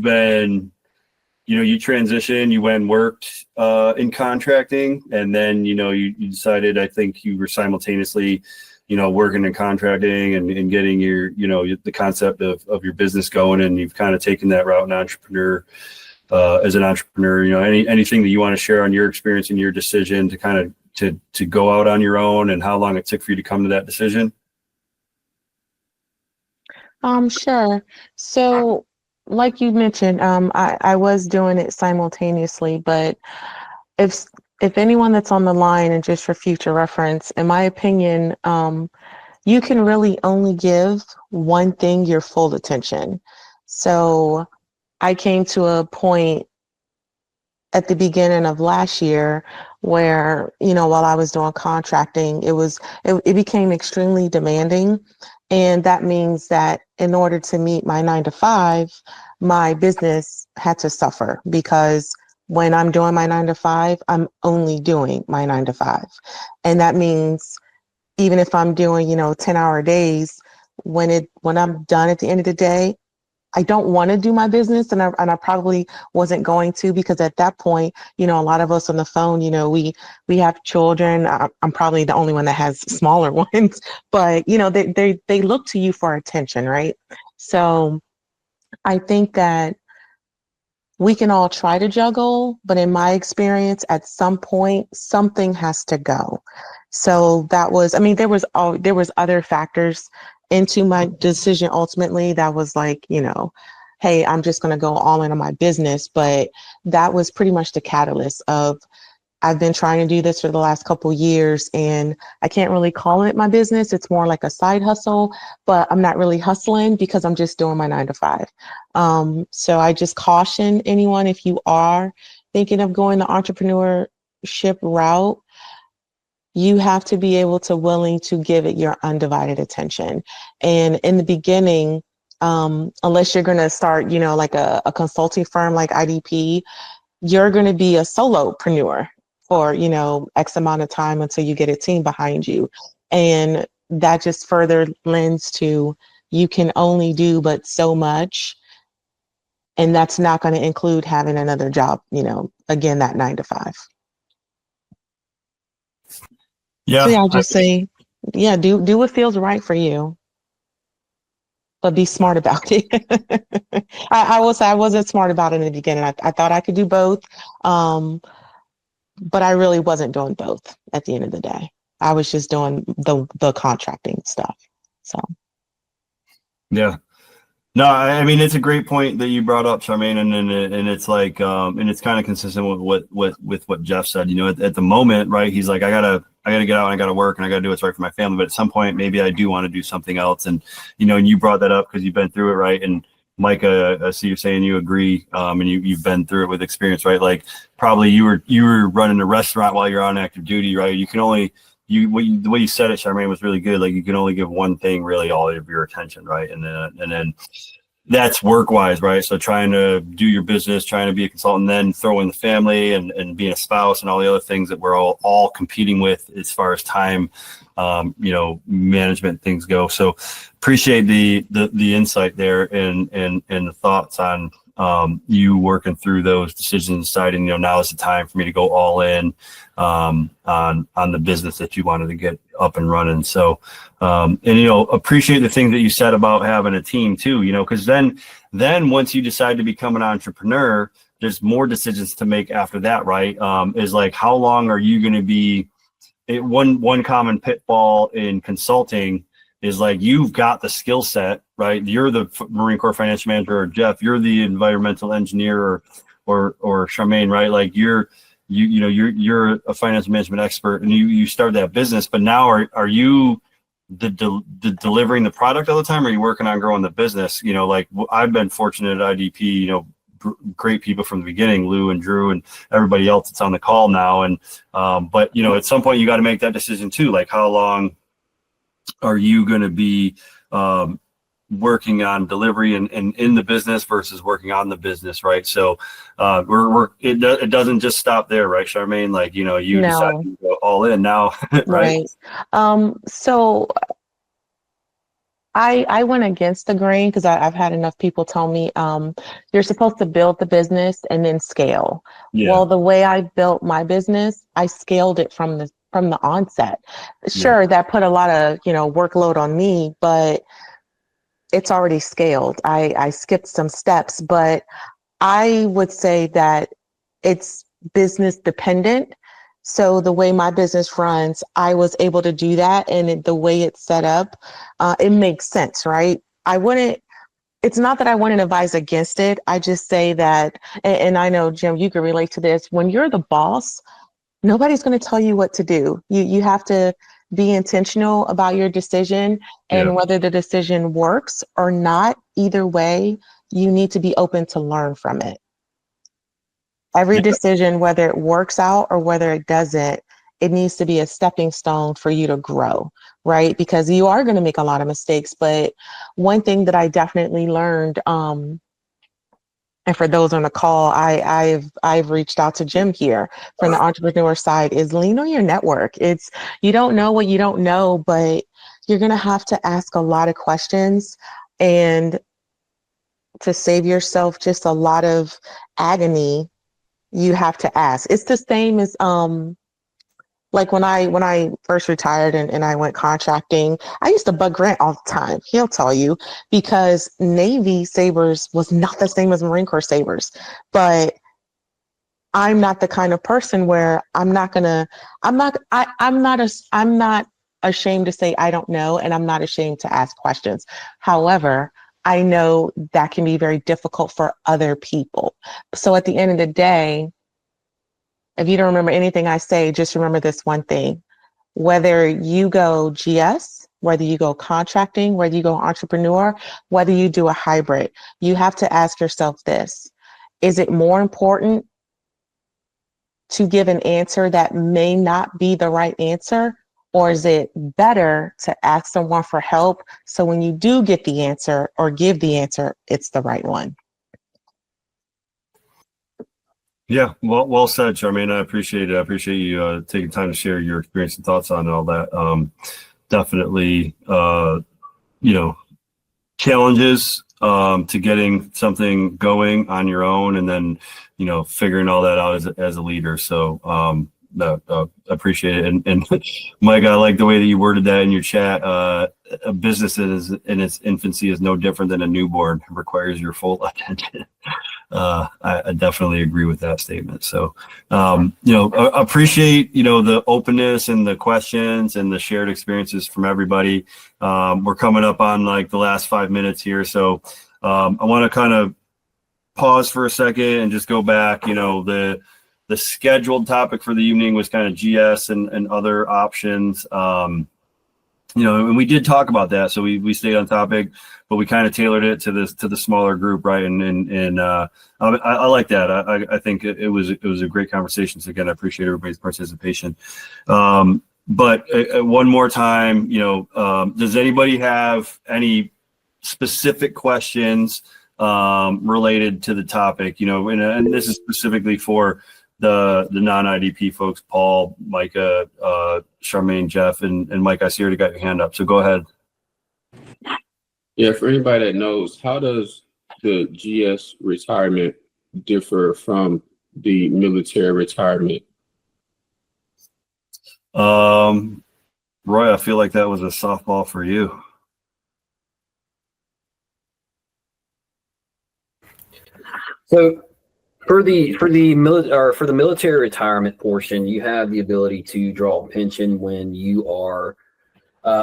been, you transitioned, you went and worked in contracting, and then, you decided, I think you were simultaneously, working in contracting and getting your, the concept of your business going, and you've kind of taken that route as an entrepreneur, anything that you want to share on your experience and your decision to kind of to go out on your own, and how long it took for you to come to that decision? Sure. So like you mentioned, I was doing it simultaneously, but if anyone that's on the line, and just for future reference, in my opinion, you can really only give one thing your full attention. So I came to a point at the beginning of last year where, while I was doing contracting, it became extremely demanding. And that means that in order to meet my 9 to 5, my business had to suffer, because when I'm doing my 9 to 5, I'm only doing my 9 to 5. And that means even if I'm doing, 10-hour days, when I'm done at the end of the day, I don't want to do my business, and I probably wasn't going to, because at that point, a lot of us on the phone, we have children. I'm probably the only one that has smaller ones, but they look to you for attention, right? So I think that we can all try to juggle, but in my experience, at some point, something has to go. So that was, there was other factors into my decision ultimately that was like, hey, I'm just going to go all in on my business. But that was pretty much the catalyst of, I've been trying to do this for the last couple of years, and I can't really call it my business. It's more like a side hustle, but I'm not really hustling because I'm just doing my 9 to 5. So I just caution anyone, if you are thinking of going the entrepreneurship route, you have to be able to willing to give it your undivided attention. And in the beginning, unless you're going to start, like a consulting firm like IDP, you're going to be a solopreneur for, X amount of time until you get a team behind you. And that just further lends to, you can only do but so much. And that's not going to include having another job, again, that 9 to 5. Yeah. So yeah, I'll just say, do what feels right for you, but be smart about it. I will say I wasn't smart about it in the beginning. I thought I could do both. But I really wasn't doing both at the end of the day. I was just doing the contracting stuff. So Yeah. No, I mean it's a great point that you brought up, Charmaine, and it's like and it's kind of consistent with what Jeff said. You know, at the moment, right? He's like, I gotta get out and I gotta work and I gotta do what's right for my family. But at some point, maybe I do want to do something else. And you know, and you brought that up because you've been through it, right? And Mike, I see you're saying you agree, and you've been through it with experience, right? Like probably you were running a restaurant while you're on active duty, right? You can only the way you said it, Charmaine, was really good. Like you can only give one thing really all of your attention, right? And then that's work wise, right? So trying to do your business, trying to be a consultant, then throw in the family and being a spouse and all the other things that we're all competing with as far as time, you know, management things go. So appreciate the insight there and the thoughts on you working through those decisions, deciding, you know, now is the time for me to go all in on the business that you wanted to get up and running. So, and, you know, appreciate the things that you said about having a team too, you know, because then once you decide to become an entrepreneur, there's more decisions to make after that, right? Is like, how long are you going to be one common pitfall in consulting is like, you've got the skill set, right? You're the Marine Corps financial manager, or Jeff, you're the environmental engineer, or Charmaine, right? Like you're a financial management expert and you started that business, but now are you the delivering the product all the time? Or are you working on growing the business? You know, like I've been fortunate at IDP, you know, great people from the beginning, Lou and Drew and everybody else that's on the call now. And, but you know, at some point you got to make that decision too. Like how long are you going to be, working on delivery and in the business versus working on the business, right? So it doesn't just stop there, right, Charmaine? Like, you know, you decide to go all in now, right? So I went against the grain because I've had enough people tell me you're supposed to build the business and then scale. Yeah. Well, the way I built my business, I scaled it from the onset. Sure, that put a lot of, you know, workload on me, but it's already scaled. I skipped some steps, but I would say that it's business dependent. So the way my business runs, I was able to do that. And the way it's set up, it makes sense, right? It's not that I wouldn't advise against it. I just say that, and I know, Jim, you can relate to this. When you're the boss, nobody's going to tell you what to do. You have to be intentional about your decision, and whether the decision works or not, either way, you need to be open to learn from it. Every decision, whether it works out or whether it doesn't, it needs to be a stepping stone for you to grow, right? Because you are going to make a lot of mistakes. But one thing that I definitely learned, and for those on the call, I've reached out to Jim here from the entrepreneur side, is lean on your network. It's, you don't know what you don't know, but you're going to have to ask a lot of questions, and to save yourself just a lot of agony, you have to ask. It's the same as like when I first retired and I went contracting, I used to bug Grant all the time. He'll tell you, because Navy Sabres was not the same as Marine Corps Sabres. But I'm not the kind of person where I'm not ashamed to say I don't know, and I'm not ashamed to ask questions. However, I know that can be very difficult for other people. So at the end of the day, if you don't remember anything I say, just remember this one thing. Whether you go GS, whether you go contracting, whether you go entrepreneur, whether you do a hybrid, you have to ask yourself this. Is it more important to give an answer that may not be the right answer? Or is it better to ask someone for help so when you do get the answer or give the answer, it's the right one? Yeah, well said, Charmaine. I appreciate it. I appreciate you taking time to share your experience and thoughts on all that. Definitely, you know, challenges to getting something going on your own, and then, you know, figuring all that out as a leader. So appreciate it. And Mike, I like the way that you worded that in your chat. A business in its infancy is no different than a newborn. It requires your full attention. I definitely agree with that statement. So, appreciate, the openness and the questions and the shared experiences from everybody. We're coming up on like the last 5 minutes here. So I want to kind of pause for a second and just go back. The scheduled topic for the evening was kind of GS and other options. And we did talk about that, so we stayed on topic, but we kind of tailored it to the smaller group, right? And I like that. I think it was a great conversation. So again, I appreciate everybody's participation. But one more time, does anybody have any specific questions related to the topic? And this is specifically for the non-IDP folks, Paul, Micah, Charmaine, Jeff, and Mike, I see you already got your hand up, so go ahead. Yeah, for anybody that knows, how does the GS retirement differ from the military retirement? Roy, I feel like that was a softball for you. So for the military retirement portion, you have the ability to draw a pension when you are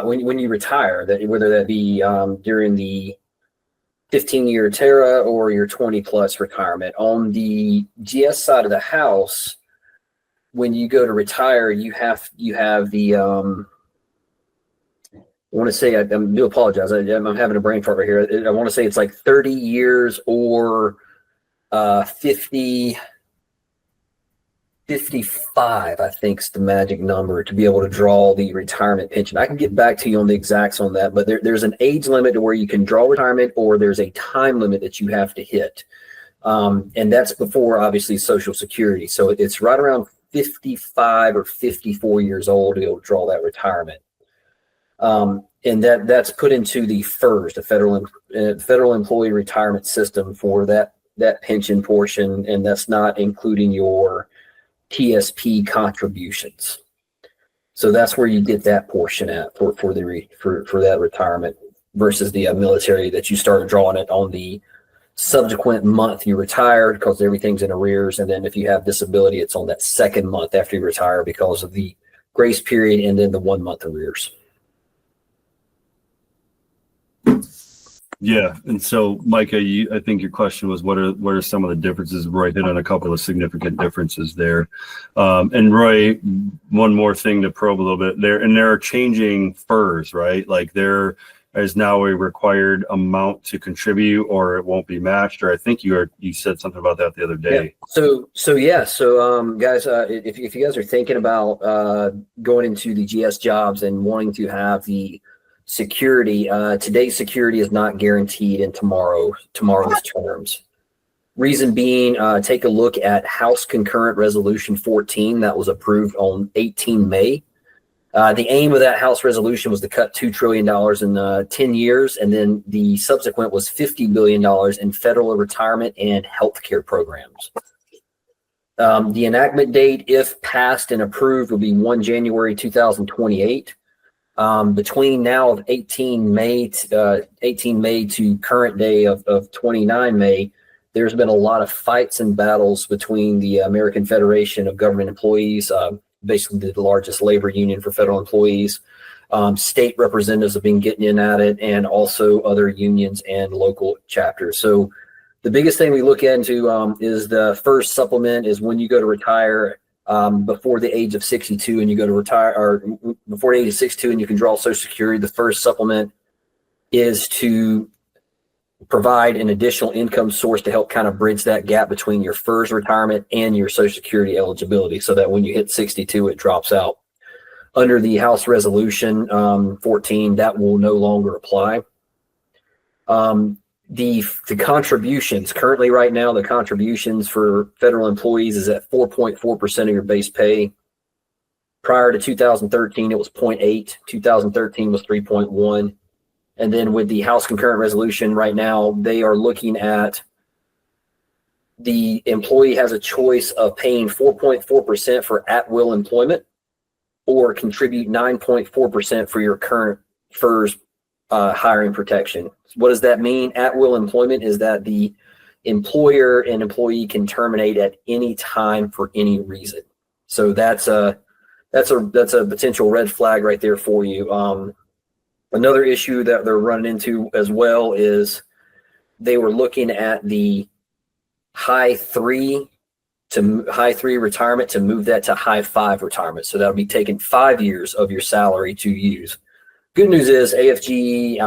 when you retire. That whether that be during the 15-year Terra or your 20+ retirement. On the GS side of the house, when you go to retire, you have the I want to say I do apologize. I'm having a brain fart right here. I want to say it's like 30 years or 55, I think is the magic number to be able to draw the retirement pension. I can get back to you on the exacts on that, but there's an age limit to where you can draw retirement, or there's a time limit that you have to hit. And that's before obviously Social Security. So it's right around 55 or 54 years old to be able to draw that retirement. And that's put into the FERS, the Federal Employee Retirement System, for that pension portion, and that's not including your TSP contributions. So that's where you get that portion at for that retirement versus the military, that you started drawing it on the subsequent month you retired because everything's in arrears, and then if you have disability, it's on that second month after you retire because of the grace period and then the 1 month arrears. Yeah, and so Micah, I think your question was what are some of the differences? Roy hit on a couple of significant differences there. And Roy, one more thing to probe a little bit there, and there are changing FERS, right? Like there is now a required amount to contribute, or it won't be matched. Or I think you said something about that the other day. Yeah. So guys, if you guys are thinking about going into the GS jobs and wanting to have the security, today's security is not guaranteed in tomorrow's terms. Reason being, take a look at House Concurrent Resolution 14 that was approved on 18 May. The aim of that House resolution was to cut $2 trillion in 10 years, and then the subsequent was $50 billion in federal retirement and healthcare programs. The enactment date, if passed and approved, will be 1 January 2028. Between now of 18 May to current day of 29 May, there's been a lot of fights and battles between the American Federation of Government Employees, basically the largest labor union for federal employees. State representatives have been getting in at it, and also other unions and local chapters. So the biggest thing we look into is the first supplement is when you go to retire before the age of 62, and you go to retire, or before the age of 62 and you can draw Social Security. The first supplement is to provide an additional income source to help kind of bridge that gap between your FERS retirement and your Social Security eligibility, so that when you hit 62, it drops out. Under the House Resolution 14, that will no longer apply. The contributions currently right now, the contributions for federal employees is at 4.4% of your base pay. Prior to 2013, it was 0.8. 2013 was 3.1. And then with the House Concurrent Resolution right now, they are looking at the employee has a choice of paying 4.4% for at-will employment, or contribute 9.4% for your current FERS hiring protection. What does that mean? At-will employment is that the employer and employee can terminate at any time for any reason. So that's a potential red flag right there for you. Another issue that they're running into as well is they were looking at the high three retirement to move that to high 5 retirement. So that'll be taking 5 years of your salary to use. Good news is AFG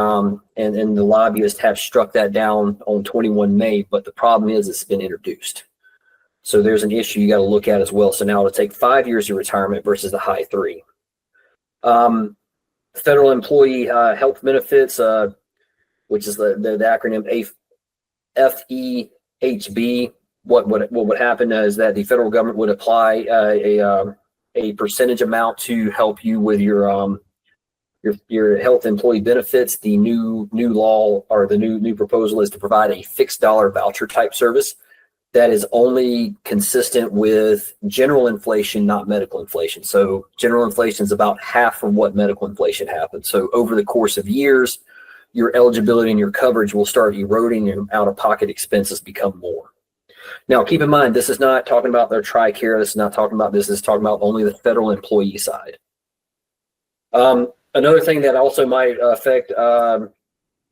and the lobbyists have struck that down on 21 May, but the problem is it's been introduced. So there's an issue you got to look at as well. So now it'll take 5 years of retirement versus the high 3. Federal employee health benefits, which is the acronym FEHB. What would happen is that the federal government would apply a percentage amount to help you with your health employee benefits. The new law or the new proposal is to provide a fixed dollar voucher type service that is only consistent with general inflation, not medical inflation. So general inflation is about half of what medical inflation happens. So over the course of years, your eligibility and your coverage will start eroding and out-of-pocket expenses become more. Now, keep in mind, this is not talking about their TRICARE. This is not talking about this. This is talking about only the federal employee side. Another thing that also might affect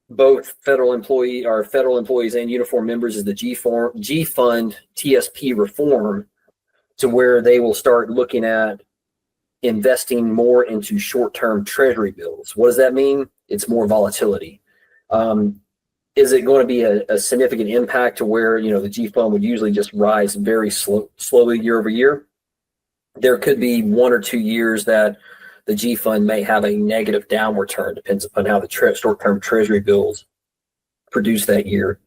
both federal employees and uniform members is the G-Fund TSP reform, to where they will start looking at investing more into short-term treasury bills. What does that mean? It's more volatility. Is it going to be a significant impact to where, the G-Fund would usually just rise very slowly year over year? There could be 1 or 2 years that the G-Fund may have a negative downward turn, depends upon how the short-term treasury bills produce that year.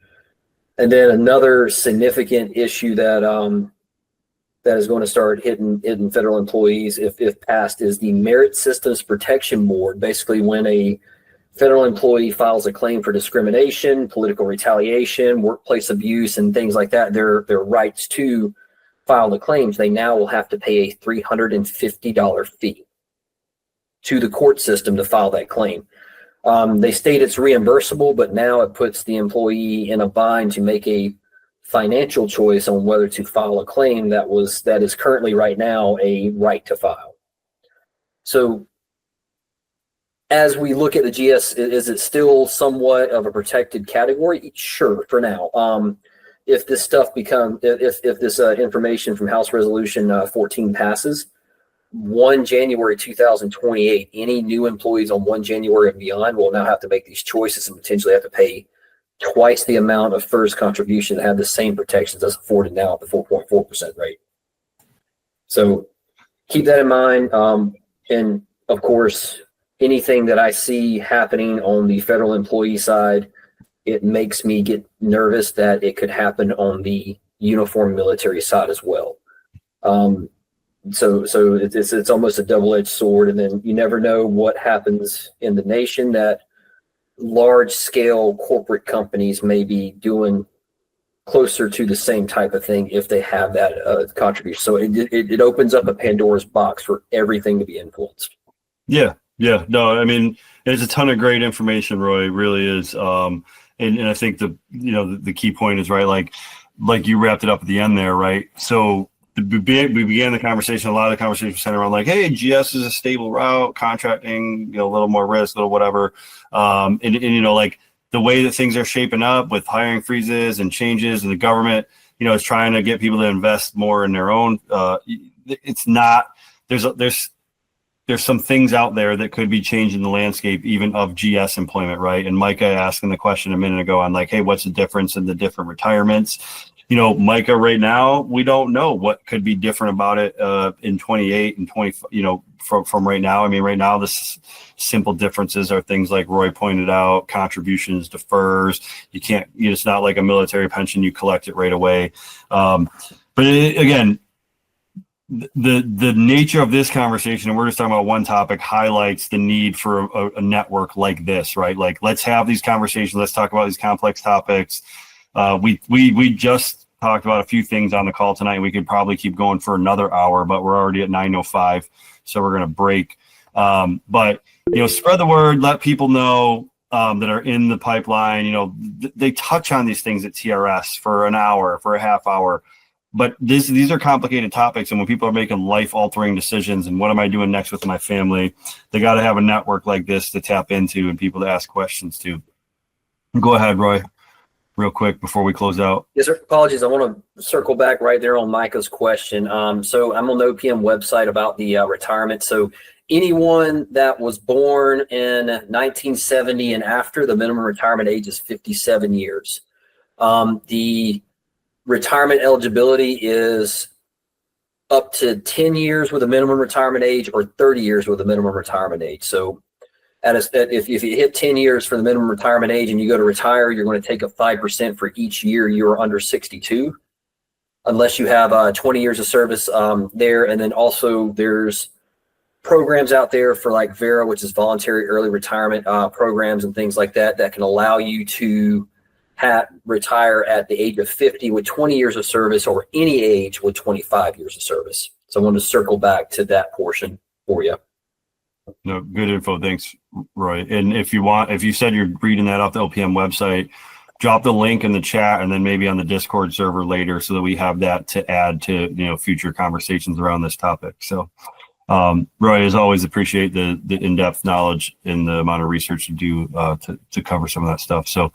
And then another significant issue that is going to start hitting federal employees, if passed, is the Merit Systems Protection Board. Basically, when a federal employee files a claim for discrimination, political retaliation, workplace abuse, and things like that, their rights to file the claims, they now will have to pay a $350 fee to the court system to file that claim. They state it's reimbursable, but now it puts the employee in a bind to make a financial choice on whether to file a claim that is currently right now a right to file. So as we look at the GS, is it still somewhat of a protected category? Sure, for now. If this stuff if this information from House Resolution 14 passes, 1 January 2028, any new employees on 1 January and beyond will now have to make these choices and potentially have to pay twice the amount of FERS contribution to have the same protections as afforded now at the 4.4% rate. So keep that in mind. And of course, anything that I see happening on the federal employee side, it makes me get nervous that it could happen on the uniform military side as well. So it's almost a double-edged sword, and then you never know what happens in the nation that large-scale corporate companies may be doing closer to the same type of thing if they have that contribution. So it opens up a Pandora's box for everything to be influenced. Yeah. No, I mean, there's a ton of great information, Roy. It really is. And I think the key point is, right, like you wrapped it up at the end there, right? So we began the conversation. A lot of the conversation was centered around like, hey, GS is a stable route, contracting, a little more risk, a little whatever. And like the way that things are shaping up with hiring freezes and changes, and the government, is trying to get people to invest more in their own. It's not. There's some things out there that could be changing the landscape even of GS employment, right? And Micah asking the question a minute ago on like, hey, what's the difference in the different retirements? Micah, right now, we don't know what could be different about it in 28 and 20, from right now. I mean, right now, the simple differences are things like Roy pointed out, contributions to FERS. You can't, it's not like a military pension, you collect it right away. But again, the nature of this conversation, and we're just talking about one topic, highlights the need for a network like this, right? Like, let's have these conversations. Let's talk about these complex topics. We just talked about a few things on the call tonight. We could probably keep going for another hour, but we're already at 9:05, so we're going to break. But spread the word, let people know. that are in the pipeline, they touch on these things at TRS for an hour, for a half hour. But these are complicated topics, and when people are making life-altering decisions and what am I doing next with my family, they got to have a network like this to tap into and people to ask questions to. Go ahead, Roy, real quick before we close out. Yes, sir. Apologies. I want to circle back right there on Micah's question. So I'm on the OPM website about the retirement. So anyone that was born in 1970 and after, the minimum retirement age is 57 years. The retirement eligibility is up to 10 years with a minimum retirement age or 30 years with a minimum retirement age. So if you hit 10 years for the minimum retirement age and you go to retire, you're going to take a 5% for each year you're under 62, unless you have 20 years of service there. And then also there's programs out there for like VERA, which is voluntary early retirement programs and things like that, that can allow you to retire at the age of 50 with 20 years of service or any age with 25 years of service. So I wanted to circle back to that portion for you. No, good info. Thanks, Roy. And if you said you're reading that off the OPM website, drop the link in the chat and then maybe on the Discord server later so that we have that to add to, future conversations around this topic. So, Roy, as always, appreciate the in-depth knowledge and the amount of research you do to cover some of that stuff. So,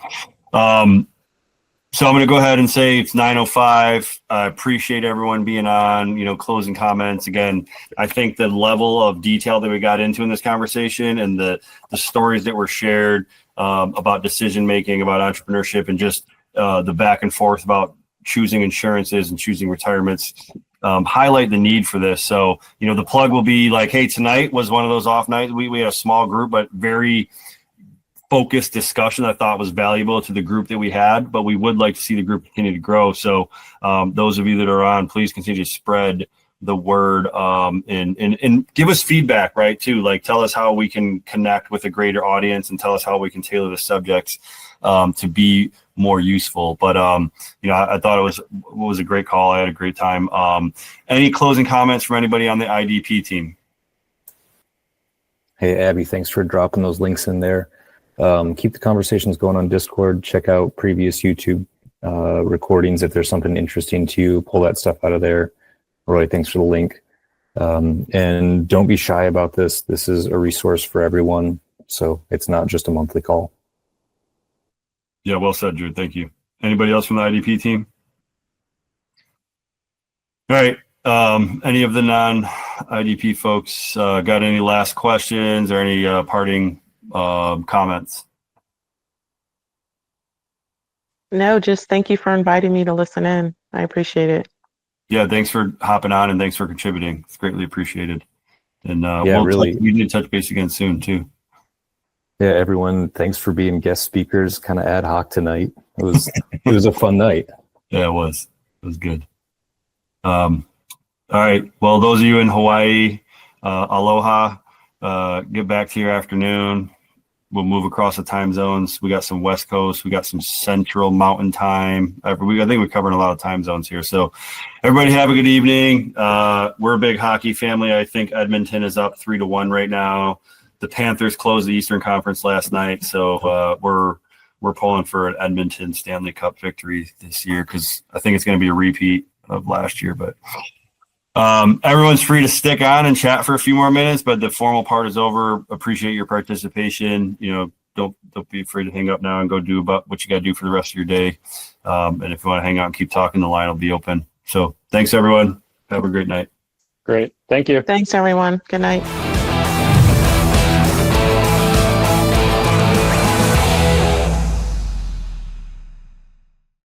so I'm going to go ahead and say it's 9:05. I appreciate everyone being on, closing comments. Again, I think the level of detail that we got into in this conversation and the stories that were shared about decision-making, about entrepreneurship, and just the back and forth about choosing insurances and choosing retirements highlight the need for this. So, the plug will be like, hey, tonight was one of those off nights. We had a small group, but very focused discussion I thought was valuable to the group that we had, but we would like to see the group continue to grow. So those of you that are on, please continue to spread the word and give us feedback, right? Too, like tell us how we can connect with a greater audience and tell us how we can tailor the subjects to be more useful. But I thought it was a great call. I had a great time. Any closing comments from anybody on the IDP team? Hey, Abby, thanks for dropping those links in there. Keep the conversations going on Discord. Check out previous YouTube recordings. If there's something interesting to you, pull that stuff out of there. Roy, thanks for the link. And don't be shy about this. This is a resource for everyone. So it's not just a monthly call. Yeah, well said, Drew. Thank you. Anybody else from the IDP team? All right. Any of the non-IDP folks got any last questions or any parting comments? No, just thank you for inviting me to listen in. I appreciate it. Yeah, thanks for hopping on and thanks for contributing. It's greatly appreciated. And we need to touch base again soon too. Yeah, everyone, thanks for being guest speakers, kind of ad hoc tonight. It was a fun night. Yeah, it was. It was good. All right. Well, those of you in Hawaii, aloha. Get back to your afternoon. We'll move across the time zones. We got some West Coast. We got some Central Mountain Time. I think we're covering a lot of time zones here. So everybody have a good evening. We're a big hockey family. I think Edmonton is up 3-1 right now. The Panthers closed the Eastern Conference last night. So we're pulling for an Edmonton Stanley Cup victory this year because I think it's going to be a repeat of last year. But everyone's free to stick on and chat for a few more minutes, but the formal part is over. Appreciate your participation. Don't be afraid to hang up now and go do about what you got to do for the rest of your day. And if you want to hang out and keep talking, the line will be open. So thanks everyone. Have a great night. Great. Thank you. Thanks, everyone. Good night.